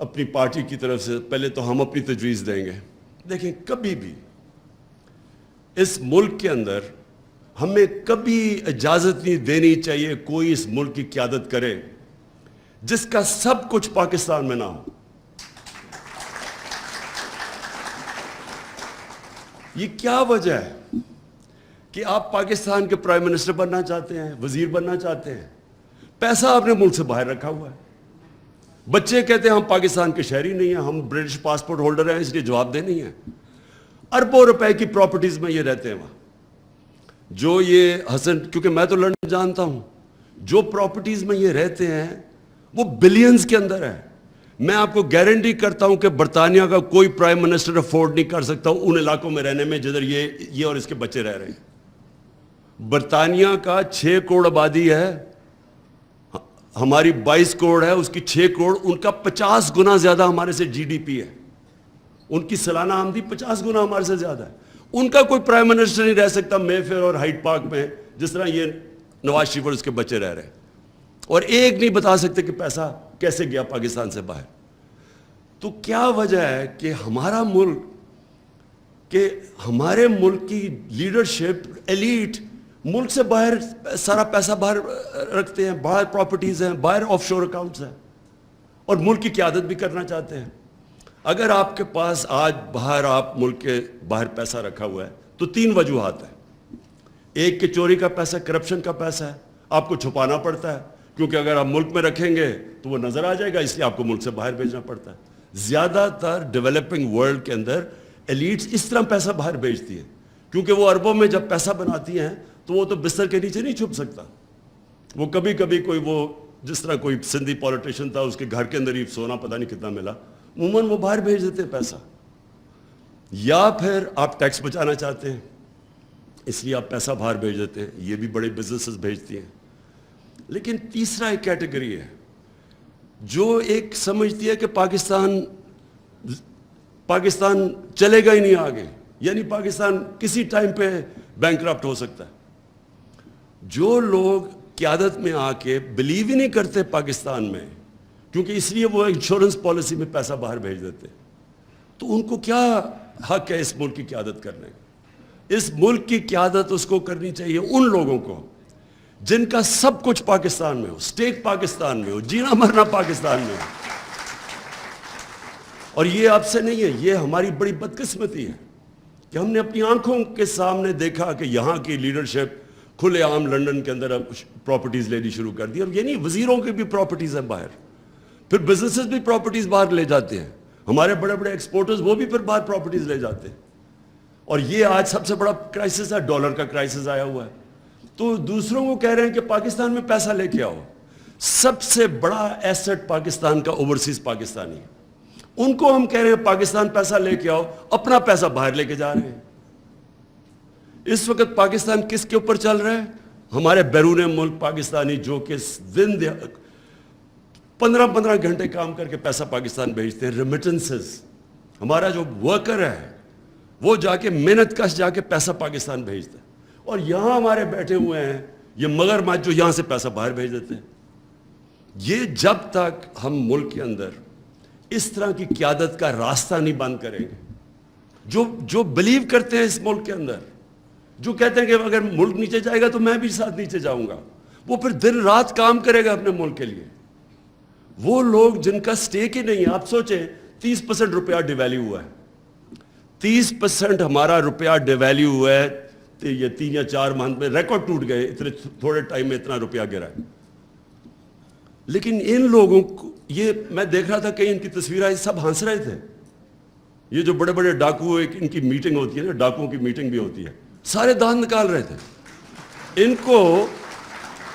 اپنی پارٹی کی طرف سے, پہلے تو ہم اپنی تجویز دیں گے. دیکھیں, کبھی بھی اس ملک کے اندر ہمیں کبھی اجازت نہیں دینی چاہیے کوئی اس ملک کی قیادت کرے جس کا سب کچھ پاکستان میں نہ ہو. یہ کیا وجہ ہے کہ آپ پاکستان کے پرائم منسٹر بننا چاہتے ہیں, وزیر بننا چاہتے ہیں, پیسہ آپ نے ملک سے باہر رکھا ہوا ہے. بچے کہتے ہیں ہم پاکستان کے شہری نہیں ہیں, ہم برٹش پاسپورٹ ہولڈر ہیں, اس لیے جواب دہ نہیں ہیں. اربوں روپے کی پراپرٹیز میں یہ رہتے ہیں وہاں. جو یہ حسن, کیونکہ میں تو لندن جانتا ہوں, جو پراپرٹیز میں یہ رہتے ہیں وہ بلینز کے اندر ہے. میں آپ کو گارنٹی کرتا ہوں کہ برطانیہ کا کوئی پرائم منسٹر افورڈ نہیں کر سکتا ان علاقوں میں رہنے میں جدھر یہ اور اس کے بچے رہ رہے ہیں. برطانیہ کا 6 کروڑ آبادی ہے, ہماری 22 کروڑ ہے, اس کی 6 کروڑ, ان کا 50 گنا زیادہ ہمارے سے GDP ہے. ان کی سالانہ آمدنی 50 گنا ہمارے سے زیادہ ہے. ان کا کوئی پرائم منسٹر نہیں رہ سکتا مے فیئر اور ہائیڈ پارک میں جس طرح یہ نواز شریف اور اس کے بچے رہ رہے ہیں, اور ایک نہیں بتا سکتے کہ پیسہ کیسے گیا پاکستان سے باہر. تو کیا وجہ ہے کہ ہمارا ملک, کہ ہمارے ملک کی لیڈرشپ, ایلیٹ ملک سے باہر سارا پیسہ باہر رکھتے ہیں, باہر پراپرٹیز ہیں, باہر آف شور اکاؤنٹس ہیں, اور ملک کی قیادت بھی کرنا چاہتے ہیں. اگر آپ کے پاس آج باہر, آپ ملک کے باہر پیسہ رکھا ہوا ہے تو 3 وجوہات ہیں. ایک کہ چوری کا پیسہ, کرپشن کا پیسہ ہے, آپ کو چھپانا پڑتا ہے, کیونکہ اگر آپ ملک میں رکھیں گے تو وہ نظر آ جائے گا, اس لیے آپ کو ملک سے باہر بھیجنا پڑتا ہے. زیادہ تر ڈیولپنگ ورلڈ کے اندر ایلیٹس اس طرح پیسہ باہر بھیجتی ہیں, کیونکہ وہ اربوں میں جب پیسہ بناتی ہیں تو وہ تو بستر کے نیچے نہیں چھپ سکتا. وہ کبھی کبھی کوئی, وہ جس طرح کوئی سندھی پولیٹیشین تھا, اس کے گھر کے اندر ہی سونا پتہ نہیں کتنا ملا, عموماً وہ باہر بھیج دیتے ہیں پیسہ. یا پھر آپ ٹیکس بچانا چاہتے ہیں اس لیے آپ پیسہ باہر بھیج دیتے ہیں, یہ بھی بڑے بزنسز بھیجتی ہیں. لیکن تیسرا ایک کیٹیگری ہے جو ایک سمجھتی ہے کہ پاکستان چلے گا ہی نہیں آگے, یعنی پاکستان کسی ٹائم پہ بینکرپٹ ہو سکتا ہے. جو لوگ قیادت میں آ کے بلیو ہی نہیں کرتے پاکستان میں, کیونکہ اس لیے وہ انشورنس پالیسی میں پیسہ باہر بھیج دیتے, تو ان کو کیا حق ہے اس ملک کی قیادت کرنے کا؟ اس ملک کی قیادت اس کو کرنی چاہیے ان لوگوں کو جن کا سب کچھ پاکستان میں ہو, سٹیک پاکستان میں ہو, جینا مرنا پاکستان میں ہو. اور یہ آپ سے نہیں ہے, یہ ہماری بڑی بدقسمتی ہے کہ ہم نے اپنی آنکھوں کے سامنے دیکھا کہ یہاں کی لیڈرشپ کھلے عام لنڈن کے اندر پراپرٹیز لینی شروع کر دی. اور یہ نہیں, وزیروں کی بھی پراپرٹیز ہیں باہر, پھر بزنسز بھی پراپرٹیز باہر لے جاتے ہیں, ہمارے بڑے بڑے ایکسپورٹرز وہ بھی پھر باہر پراپرٹیز لے جاتے ہیں. اور یہ آج سب سے بڑا کرائسس ہے, ڈالر کا کرائسس آیا ہوا ہے. تو دوسروں کو کہہ رہے ہیں کہ پاکستان میں پیسہ لے کے آؤ. سب سے بڑا ایسٹ پاکستان کا اوورسیز پاکستانی ہے. ان کو ہم کہہ رہے ہیں پاکستان پیسہ لے کے آؤ, اپنا پیسہ باہر لے کے جا رہے ہیں. اس وقت پاکستان کس کے اوپر چل رہا ہے؟ ہمارے بیرون ملک پاکستانی جو کہ دن 15 گھنٹے کام کر کے پیسہ پاکستان بھیجتے ہیں, ریمیٹنسز. ہمارا جو ورکر ہے وہ جا کے محنت کش جا کے پیسہ پاکستان بھیجتا ہے. اور یہاں ہمارے بیٹھے ہوئے ہیں یہ مگر ماج جو یہاں سے پیسہ باہر بھیج دیتے ہیں. یہ جب تک ہم ملک کے اندر اس طرح کی قیادت کا راستہ نہیں بند کریں گے, جو بلیو کرتے ہیں اس ملک کے اندر, جو کہتے ہیں کہ اگر ملک نیچے جائے گا تو میں بھی ساتھ نیچے جاؤں گا, وہ پھر دن رات کام کرے گا اپنے ملک کے لیے. وہ لوگ جن کا سٹیک ہی نہیں ہے. آپ سوچیں 30% روپیہ ڈیویلیو ہوا ہے, 30% ہمارا روپیہ ڈیویلیو ہوا ہے. یہ 3 یا 4 ماہ میں ریکارڈ ٹوٹ گئے, اتنے تھوڑے ٹائم میں اتنا روپیہ گرا ہے. لیکن ان لوگوں کو, یہ میں دیکھ رہا تھا کہ ان کی تصویر آئی, سب ہنس رہے تھے. یہ جو بڑے بڑے ڈاکو, ان کی میٹنگ ہوتی ہے نا, ڈاکوؤں کی میٹنگ بھی ہوتی ہے, سارے دانت نکال رہے تھے. ان کو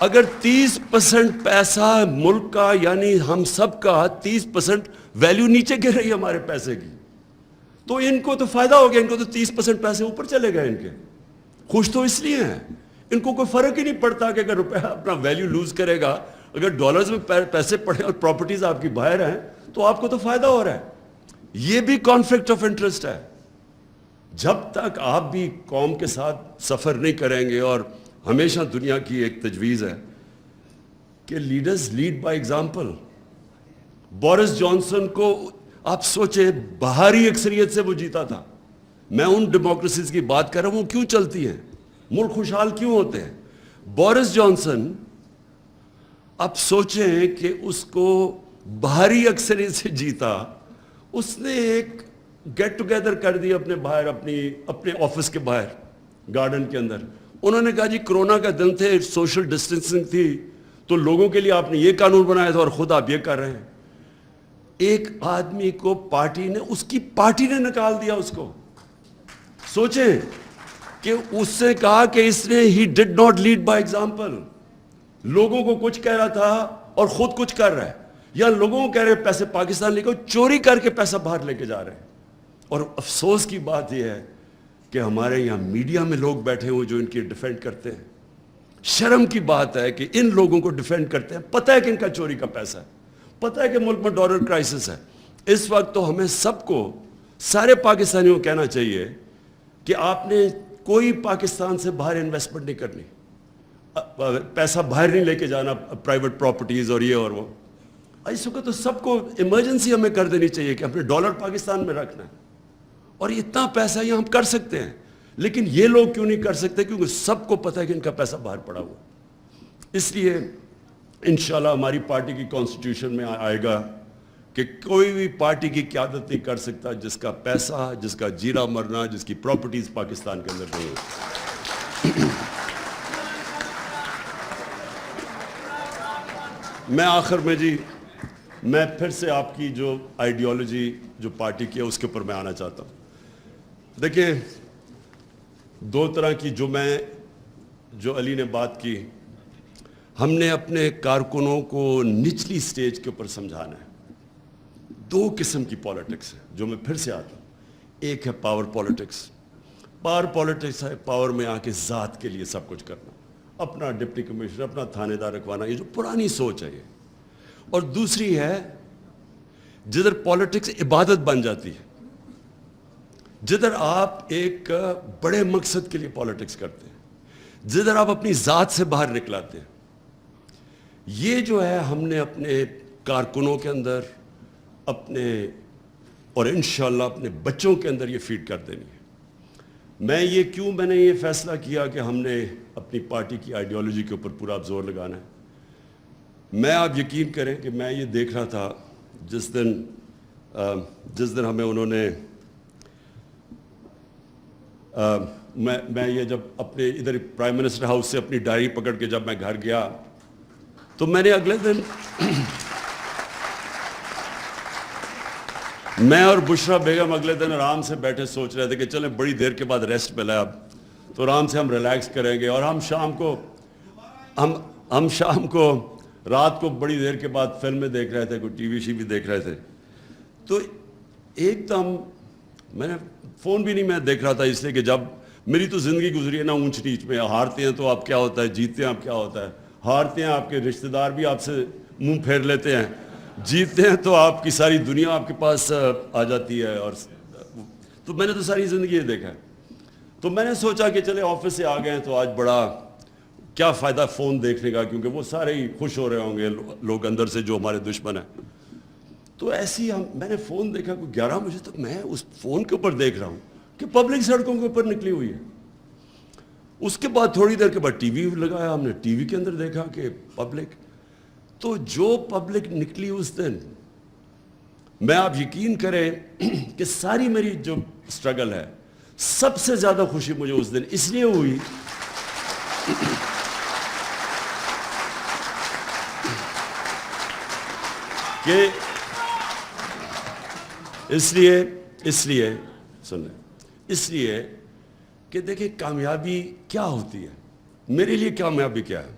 اگر 30% پیسہ ملک کا, یعنی ہم سب کا 30% ویلیو نیچے گر رہی ہے ہمارے پیسے کی, تو ان کو تو فائدہ ہو گیا. ان کو تو 30% پیسے اوپر چلے گئے. ان کے خوش تو اس لیے ہیں, ان کو کوئی فرق ہی نہیں پڑتا کہ اگر روپیہ اپنا ویلیو لوز کرے گا, اگر ڈالرز میں پیسے پڑے اور پراپرٹیز آپ کی باہر ہیں تو آپ کو تو فائدہ ہو رہا ہے. یہ بھی کانفلکٹ آف انٹرسٹ ہے. جب تک آپ بھی قوم کے ساتھ سفر نہیں کریں گے, اور ہمیشہ دنیا کی ایک تجویز ہے کہ leaders lead by example. Boris Johnson کو آپ سوچیں, باہری اکثریت سے وہ جیتا تھا. میں ان ڈیموکریسیز کی بات کر رہا ہوں, وہ کیوں چلتی ہیں, ملک خوشحال کیوں ہوتے ہیں. بورس جانسن آپ سوچیں کہ اس کو باہری اکثریت سے جیتا, اس نے ایک گیٹ ٹوگیدر کر دی اپنے باہر, اپنے آفس کے باہر گارڈن کے اندر. انہوں نے کہا جی کرونا کا دن تھے, سوشل ڈسٹینسنگ تھی, تو لوگوں کے لیے آپ نے یہ قانون بنایا تھا اور خود آپ یہ کر رہے ہیں. ایک آدمی کو پارٹی نے, اس کی پارٹی نے نکال دیا اس کو. سوچیں کہ اس سے کہا کہ اس نے he did not lead by example. لوگوں کو کچھ کہہ رہا تھا اور خود کچھ کر رہا ہے, یا لوگوں کو کہہ رہے پیسے پاکستان لے کے, چوری کر کے پیسہ باہر لے کے جا رہے ہیں. اور افسوس کی بات یہ ہے کہ ہمارے یہاں میڈیا میں لوگ بیٹھے ہوئے جو ان کی ڈیفینڈ کرتے ہیں. شرم کی بات ہے کہ ان لوگوں کو ڈیفینڈ کرتے ہیں, پتہ ہے کہ ان کا چوری کا پیسہ ہے, پتہ ہے کہ ملک میں ڈالر کرائسس ہے. اس وقت تو ہمیں سب کو, سارے پاکستانیوں کو کہنا چاہیے کہ آپ نے کوئی پاکستان سے باہر انویسٹمنٹ نہیں کرنی, پیسہ باہر نہیں لے کے جانا, پرائیویٹ پراپرٹیز اور یہ اور وہ. اس وقت تو سب کو ایمرجنسی ہمیں کر دینی چاہیے کہ اپنے ڈالر پاکستان میں رکھنا ہے. اور اتنا پیسہ یہ ہم کر سکتے ہیں, لیکن یہ لوگ کیوں نہیں کر سکتے؟ کیونکہ سب کو پتہ ہے کہ ان کا پیسہ باہر پڑا ہوا. اس لیے انشاءاللہ ہماری پارٹی کی کانسٹیٹیوشن میں آئے گا کہ کوئی بھی پارٹی کی قیادت نہیں کر سکتا جس کا پیسہ, جس کا جینا مرنا, جس کی پراپرٹیز پاکستان کے اندر نہیں ہو. میں آخر میں جی, میں پھر سے آپ کی جو آئیڈیالوجی جو پارٹی کی ہے اس کے اوپر میں آنا چاہتا ہوں. دیکھیں, 2 طرح کی جو علی نے بات کی, ہم نے اپنے کارکنوں کو نچلی سٹیج کے اوپر سمجھانا ہے. 2 قسم کی پالیٹکس ہے جو میں پھر سے آتا ہوں. ایک ہے پاور پالیٹکس. پاور پالیٹکس ہے پاور میں آ کے ذات کے لیے سب کچھ کرنا, اپنا ڈپٹی کمشنر, اپنا تھانے دار رکھوانا, یہ جو پرانی سوچ ہے یہ. اور دوسری ہے جدھر پالیٹکس عبادت بن جاتی ہے, جدھر آپ ایک بڑے مقصد کے لیے پالیٹکس کرتے ہیں, جدھر آپ اپنی ذات سے باہر نکلاتے ہیں. یہ جو ہے ہم نے اپنے کارکنوں کے اندر, اپنے اور انشاءاللہ اپنے بچوں کے اندر یہ فیڈ کر دینی ہے. میں نے یہ فیصلہ کیا کہ ہم نے اپنی پارٹی کی آئیڈیالوجی کے اوپر پورا اب زور لگانا ہے. میں آپ یقین کریں کہ میں یہ دیکھ رہا تھا جس دن ہمیں انہوں نے میں یہ جب اپنے ادھر پرائم منسٹر ہاؤس سے اپنی ڈائری پکڑ کے جب میں گھر گیا تو میں نے اگلے دن میں اور بشرا بیگم اگلے دن آرام سے بیٹھے سوچ رہے تھے کہ چلیں بڑی دیر کے بعد ریسٹ ملا اب تو آرام سے ہم ریلیکس کریں گے, اور ہم شام کو رات کو بڑی دیر کے بعد فلمیں دیکھ رہے تھے, کوئی ٹی وی بھی دیکھ رہے تھے. تو ایک دم میں نے فون بھی نہیں میں دیکھ رہا تھا, اس لیے کہ جب میری تو زندگی گزری ہے نا اونچ نیچ میں, ہارتے ہیں تو آپ کیا ہوتا ہے, جیتتے ہیں آپ کیا ہوتا ہے, ہارتے ہیں آپ کے رشتہ دار بھی آپ سے منہ پھیر لیتے ہیں, جیتتے ہیں تو آپ کی ساری دنیا آپ کے پاس آ جاتی ہے. اور تو میں نے تو ساری زندگی یہ دیکھا ہے. تو میں نے سوچا کہ چلے آفس سے آ گئے ہیں تو آج بڑا کیا فائدہ فون دیکھنے کا, کیونکہ وہ سارے ہی خوش ہو رہے ہوں گے لوگ اندر سے جو ہمارے دشمن ہیں. تو ایسی میں نے فون دیکھا کوئی 11 بجے تک, میں اس فون کے اوپر دیکھ رہا ہوں کہ پبلک سڑکوں کے اوپر نکلی ہوئی ہے. اس کے بعد تھوڑی دیر کے بعد ٹی وی لگایا, ہم نے ٹی وی کے اندر دیکھا کہ پبلک, تو جو پبلک نکلی اس دن, میں آپ یقین کریں کہ ساری میری جو سٹرگل ہے سب سے زیادہ خوشی مجھے اس دن اس لیے ہوئی کہ اس لیے کہ دیکھیں کامیابی کیا ہوتی ہے. میرے لیے کامیابی کیا ہے؟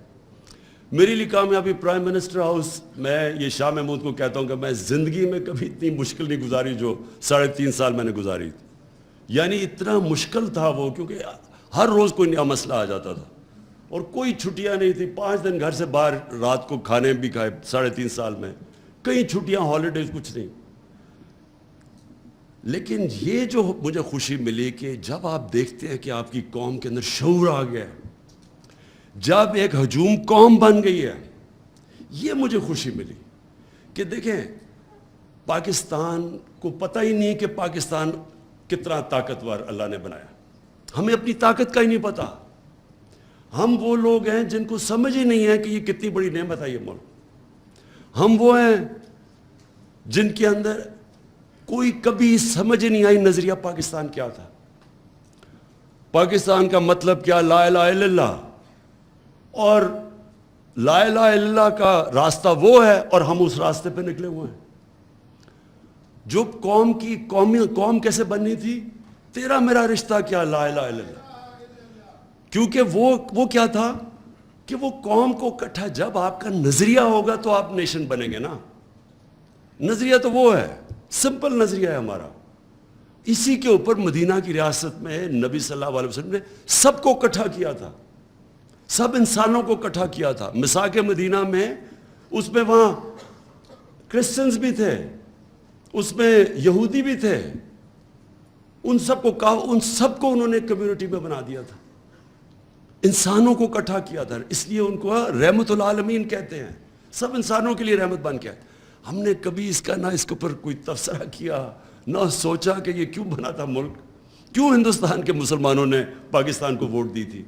میرے لیے کامیابی پرائم منسٹر ہاؤس. میں یہ شاہ محمود کو کہتا ہوں کہ میں زندگی میں کبھی اتنی مشکل نہیں گزاری جو 3.5 سال میں نے گزاری تھی. یعنی اتنا مشکل تھا وہ, کیونکہ ہر روز کوئی نیا مسئلہ آ جاتا تھا اور کوئی چھٹیاں نہیں تھی. 5 دن گھر سے باہر رات کو کھانے بھی کھائے 3.5 سال میں, کئی چھٹیاں, ہالیڈیز کچھ نہیں. لیکن یہ جو مجھے خوشی ملی کہ جب آپ دیکھتے ہیں کہ آپ کی قوم کے اندر شعور آ گیا ہے, جب ایک ہجوم قوم بن گئی ہے, یہ مجھے خوشی ملی کہ دیکھیں پاکستان کو پتہ ہی نہیں کہ پاکستان کتنا طاقتور اللہ نے بنایا. ہمیں اپنی طاقت کا ہی نہیں پتا. ہم وہ لوگ ہیں جن کو سمجھ ہی نہیں ہے کہ یہ کتنی بڑی نعمت ہے یہ ملک. ہم وہ ہیں جن کے اندر کوئی کبھی سمجھ نہیں آئی نظریہ پاکستان کیا تھا. پاکستان کا مطلب کیا, لا الہ الا اللہ, اور لا الہ الا اللہ کا راستہ وہ ہے اور ہم اس راستے پہ نکلے ہوئے ہیں. جو قوم کیسے بننی تھی, تیرا میرا رشتہ کیا, لا الہ الا اللہ. کیونکہ وہ کیا تھا کہ وہ قوم کو اکٹھا, جب آپ کا نظریہ ہوگا تو آپ نیشن بنیں گے نا. نظریہ تو وہ ہے, سمپل نظریہ ہے ہمارا. اسی کے اوپر مدینہ کی ریاست میں نبی صلی اللہ علیہ وسلم نے سب کو اکٹھا کیا تھا, سب انسانوں کو اکٹھا کیا تھا. مساق مدینہ میں, اس میں وہاں کرسچنز بھی تھے, اس میں یہودی بھی تھے, ان سب کو انہوں نے کمیونٹی میں بنا دیا تھا, انسانوں کو اکٹھا کیا تھا. اس لیے ان کو رحمت العالمین کہتے ہیں, سب انسانوں کے لیے رحمت بن کے. ہم نے کبھی اس کے اوپر کوئی تبصرہ کیا, نہ سوچا کہ یہ کیوں بنا تھا ملک, کیوں ہندوستان کے مسلمانوں نے پاکستان کو ووٹ دی تھی,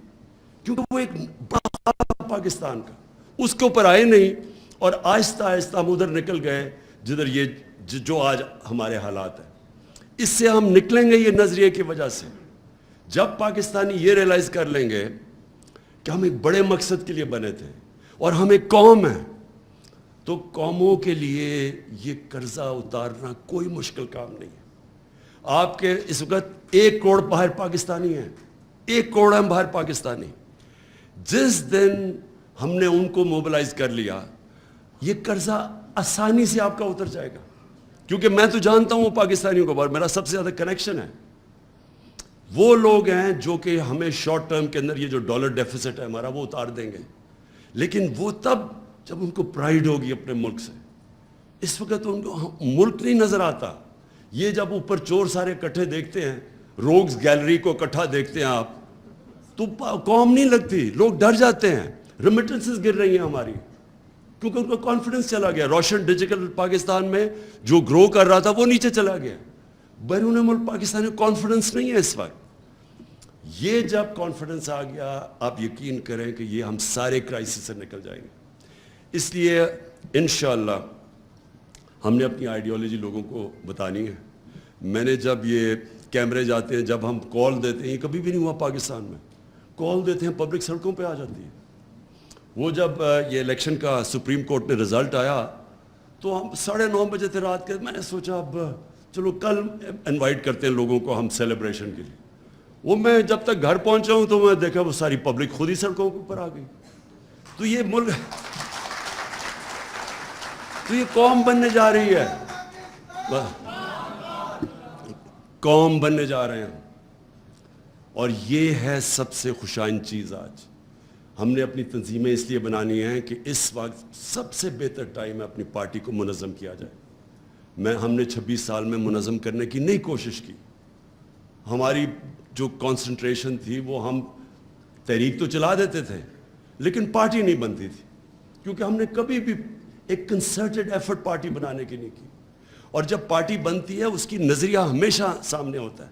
کیونکہ وہ ایک بڑا پاکستان کا, اس کے اوپر آئے نہیں. اور آہستہ آہستہ ہم ادھر نکل گئے جدھر یہ جو آج ہمارے حالات ہیں. اس سے ہم نکلیں گے یہ نظریے کی وجہ سے, جب پاکستانی یہ ریلائز کر لیں گے کہ ہم ایک بڑے مقصد کے لیے بنے تھے اور ہم ایک قوم ہیں. تو قوموں کے لیے یہ قرضہ اتارنا کوئی مشکل کام نہیں ہے. آپ کے اس وقت 1 کروڑ باہر پاکستانی ہیں, 1 کروڑ ہم باہر پاکستانی. جس دن ہم نے ان کو موبلائز کر لیا, یہ قرضہ آسانی سے آپ کا اتر جائے گا. کیونکہ میں تو جانتا ہوں پاکستانیوں کو, بار میرا سب سے زیادہ کنیکشن ہے. وہ لوگ ہیں جو کہ ہمیں شارٹ ٹرم کے اندر یہ جو ڈالر ڈیفیسٹ ہے ہمارا وہ اتار دیں گے, لیکن وہ تب جب ان کو پرائیڈ ہوگی اپنے ملک سے. اس وقت ان کو ملک نہیں نظر آتا. یہ جب اوپر چور سارے اکٹھے دیکھتے ہیں, روگز گیلری کو اکٹھا دیکھتے ہیں آپ, تو قوم نہیں لگتی, لوگ ڈر جاتے ہیں. ریمیٹنسز گر رہی ہیں ہماری, کیونکہ ان کا کانفیڈنس چلا گیا. روشن ڈیجیٹل پاکستان میں جو گرو کر رہا تھا وہ نیچے چلا گیا. بیرون ملک پاکستانی کانفیڈنس نہیں ہے اس وقت. یہ جب کانفیڈنس آ گیا آپ یقین کریں کہ یہ ہم سارے کرائسس سے نکل جائیں گے. اس لیے انشاءاللہ ہم نے اپنی آئیڈیالوجی لوگوں کو بتانی ہے. میں نے جب یہ کیمرے جاتے ہیں, جب ہم کال دیتے ہیں, یہ کبھی بھی نہیں ہوا پاکستان میں, کال دیتے ہیں پبلک سڑکوں پہ آ جاتی ہے. وہ جب یہ الیکشن کا سپریم کورٹ نے رزلٹ آیا تو ہم 9:30 بجے تھے رات کے. میں نے سوچا اب چلو کل انوائٹ کرتے ہیں لوگوں کو ہم سیلیبریشن کے لیے. وہ میں جب تک گھر پہنچا ہوں تو میں دیکھا وہ ساری پبلک خود ہی سڑکوں کے اوپر آ گئی. تو یہ ملک, تو یہ قوم بننے جا رہی ہے, قوم بننے جا رہے ہیں. اور یہ ہے سب سے خوشائن چیز. آج ہم نے اپنی تنظیمیں اس لیے بنانی ہیں کہ اس وقت سب سے بہتر ٹائم ہے اپنی پارٹی کو منظم کیا جائے. ہم نے 26 سال میں منظم کرنے کی نہیں کوشش کی. ہماری جو کانسنٹریشن تھی وہ ہم تحریک تو چلا دیتے تھے لیکن پارٹی نہیں بنتی تھی, کیونکہ ہم نے کبھی بھی ایک کنسرٹڈ ایفرٹ پارٹی بنانے کی نہیں کی. اور جب پارٹی بنتی ہے اس کی نظریہ ہمیشہ سامنے ہوتا ہے.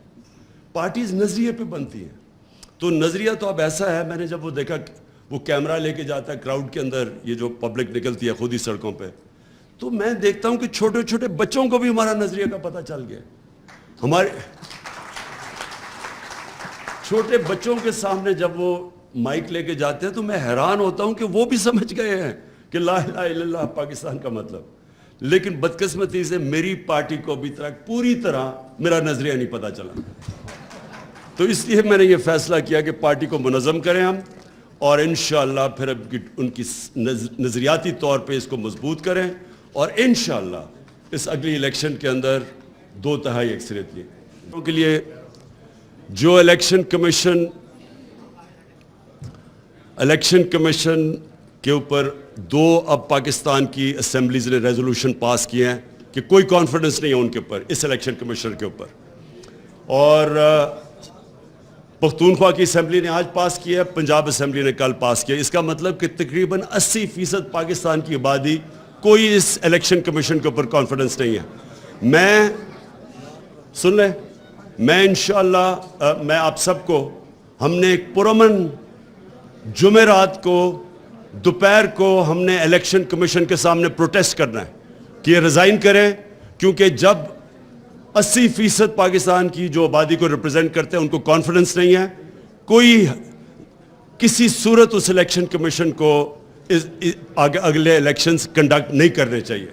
پارٹیز نظریے پہ بنتی ہیں. تو نظریہ تو اب ایسا ہے, میں نے جب وہ دیکھا وہ کیمرہ لے کے جاتا ہے کراؤڈ کے اندر, یہ جو پبلک نکلتی ہے خود ہی سڑکوں پہ, تو میں دیکھتا ہوں کہ چھوٹے چھوٹے بچوں کو بھی ہمارا نظریہ کا پتہ چل گیا. ہمارے چھوٹے بچوں کے سامنے جب وہ مائک لے کے جاتے ہیں تو میں حیران ہوتا ہوں کہ وہ بھی سمجھ گئے ہیں کہ لا الہ الا اللہ پاکستان کا مطلب. لیکن بدقسمتی سے میری پارٹی کو ابھی تک پوری طرح میرا نظریہ نہیں پتہ چلا. تو اس لیے میں نے یہ فیصلہ کیا کہ پارٹی کو منظم کریں ہم, اور انشاءاللہ پھر ان کی نظریاتی طور پہ اس کو مضبوط کریں, اور انشاءاللہ اس اگلی الیکشن کے اندر 2/3 اکثریت لیے کے لیے. جو الیکشن کمیشن کے اوپر 2 اب پاکستان کی اسمبلیز نے ریزولوشن پاس کیے ہیں کہ کوئی کانفیڈنس نہیں ہے ان کے اوپر, اس الیکشن کمیشن کے اوپر. اور پختونخوا کی اسمبلی نے آج پاس کیا ہے, پنجاب اسمبلی نے کل پاس کیا. اس کا مطلب کہ تقریباً 80% پاکستان کی آبادی کوئی اس الیکشن کمیشن کے اوپر کانفیڈنس نہیں ہے. سن لیں, میں انشاءاللہ میں آپ سب کو, ہم نے ایک پرامن جمعرات کو دوپہر کو ہم نے الیکشن کمیشن کے سامنے پروٹیسٹ کرنا ہے کہ یہ ریزائن کریں, کیونکہ جب 80% پاکستان کی جو آبادی کو ریپرزینٹ کرتے ہیں ان کو کانفیڈنس نہیں ہے, کوئی کسی صورت اس الیکشن کمیشن کو اگلے الیکشنز کنڈکٹ نہیں کرنے چاہیے.